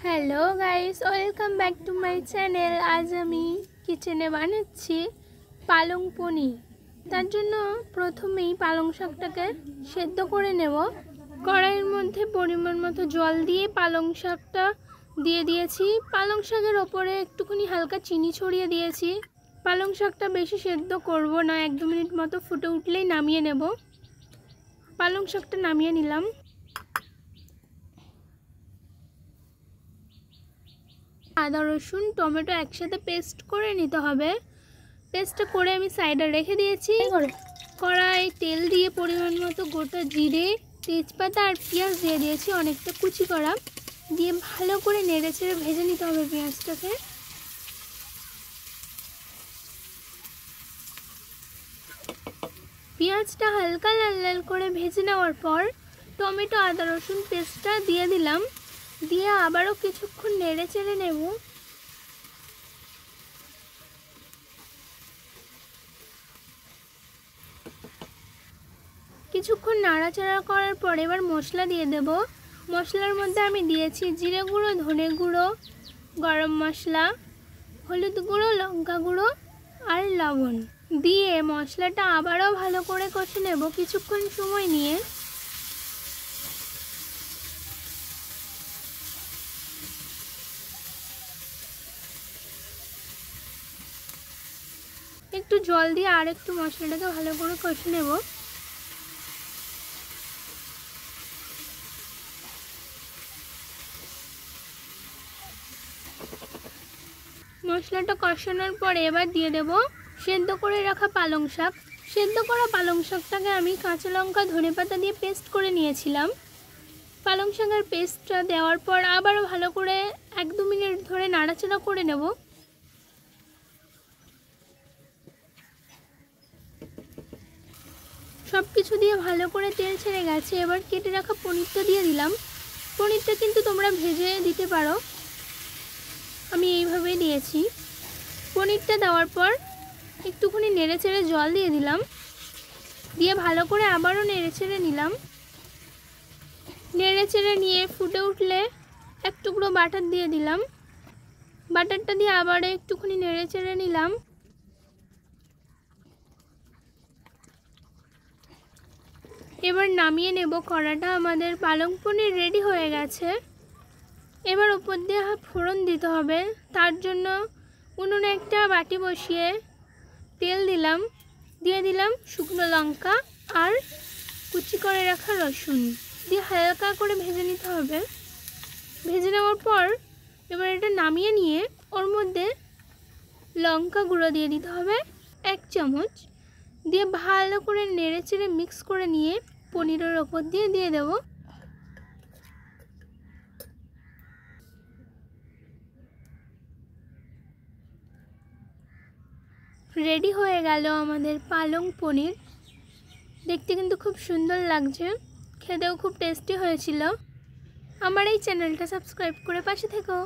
Hello guys, welcome back to my channel. আজ আমি কিচেনে বানাচ্ছি পালং পনির। তার জন্য প্রথমেই পালং শাকটাকে সেদ্ধ করে নেব। কড়াইয়ের মধ্যে পরিমাণ মতো জল দিয়ে পালং শাকটা দিয়ে দিয়েছি। পালং শাকের ওপরে একটুখানি হালকা চিনি ছড়িয়ে দিয়েছি। পালং শাকটা বেশি সেদ্ধ করব না, 1-2 মিনিট মতো ফুটে উঠলেই নামিয়ে নেব। পালং শাকটা নামিয়ে নিলাম। আদা রসুন টমেটো একসাথে পেস্ট করে নিতে হবে। পেস্টটা করে আমি সাইডে রেখে দিয়েছি। কড়াই তেল দিয়ে পরিমাণ মতো গোটা জিরে, তেজপাতা আর পেঁয়াজ দিয়ে দিয়েছি অনেকটা কুচি করা। দিয়ে ভালো করে নেড়ে চেড়ে ভেজে নিতে হবে পেঁয়াজটাকে। পেঁয়াজটা হালকা লাল লাল করে ভেজে নেওয়ার পর টমেটো আদা রসুন পেস্টটা দিয়ে দিলাম। দিয়ে আবারও কিছুক্ষণ নেড়ে চেড়ে নেব। কিছুক্ষণ নাড়াচাড়া করার পর এবার মশলা দিয়ে দেব। মশলার মধ্যে আমি দিয়েছি জিরে গুঁড়ো, ধনে গুঁড়ো, গরম মশলা, হলুদ গুঁড়ো, লঙ্কা গুঁড়ো আর লবণ দিয়ে মশলাটা আবারও ভালো করে কষে নেব কিছুক্ষণ সময় নিয়ে। একটু জল দিয়ে আর একটু মশলাটাকে ভালো করে কষে নেব। মশলাটা কষানোর পরে এবার দিয়ে দেব সেদ্ধ করে রাখা পালং শাক। সেদ্ধ করা পালং শাকটাকে আমি কাঁচা লঙ্কা ধনেপাতা দিয়ে পেস্ট করে নিয়েছিলাম। পালং শাকের পেস্টটা দেওয়ার পর আবারও ভালো করে 1-2 মিনিট ধরে নাড়াচাড়া করে নেব। সব কিছু দিয়ে ভালো করে তেল ছেড়ে গেছে। এবার কেটে রাখা পনিরটা দিয়ে দিলাম। পনিরটা কিন্তু তোমরা ভেজে দিতে পারো, আমি এইভাবেই দিয়েছি। পনিরটা দেওয়ার পর একটুখানি নেড়ে চেড়ে জল দিয়ে দিলাম। দিয়ে ভালো করে আবারও নেড়ে চেড়ে নিলাম। নেড়ে চেড়ে নিয়ে ফুটে উঠলে এক টুকরো বাটার দিয়ে দিলাম। বাটারটা দিয়ে আবারও একটুখানি নেড়ে চেড়ে নিলাম। এবার নামিয়ে নেব। কড়াটা আমাদের পালং পনির রেডি হয়ে গেছে। এবার উপর দিয়ে ফোড়ন দিতে হবে। তার জন্য উনুনে একটা বাটি বসিয়ে তেল দিলাম। দিয়ে দিলাম শুকনো লঙ্কা আর কুচি করে রাখা রসুন দিয়ে হালকা করে ভেজে নিতে হবে। ভেজে নেওয়ার পর এবার এটা নামিয়ে নিয়ে ওর মধ্যে লঙ্কা গুঁড়ো দিয়ে দিতে হবে 1 চামচ। দিয়ে ভালো করে নেড়ে চেড়ে মিক্স করে নিয়ে পনিরের ওপর দিয়ে দেবো। রেডি হয়ে গেল আমাদের পালং পনির। দেখতে কিন্তু খুব সুন্দর লাগছে, খেতেও খুব টেস্টি হয়েছিল। আমার এই চ্যানেলটা সাবস্ক্রাইব করে পাশে থেকো।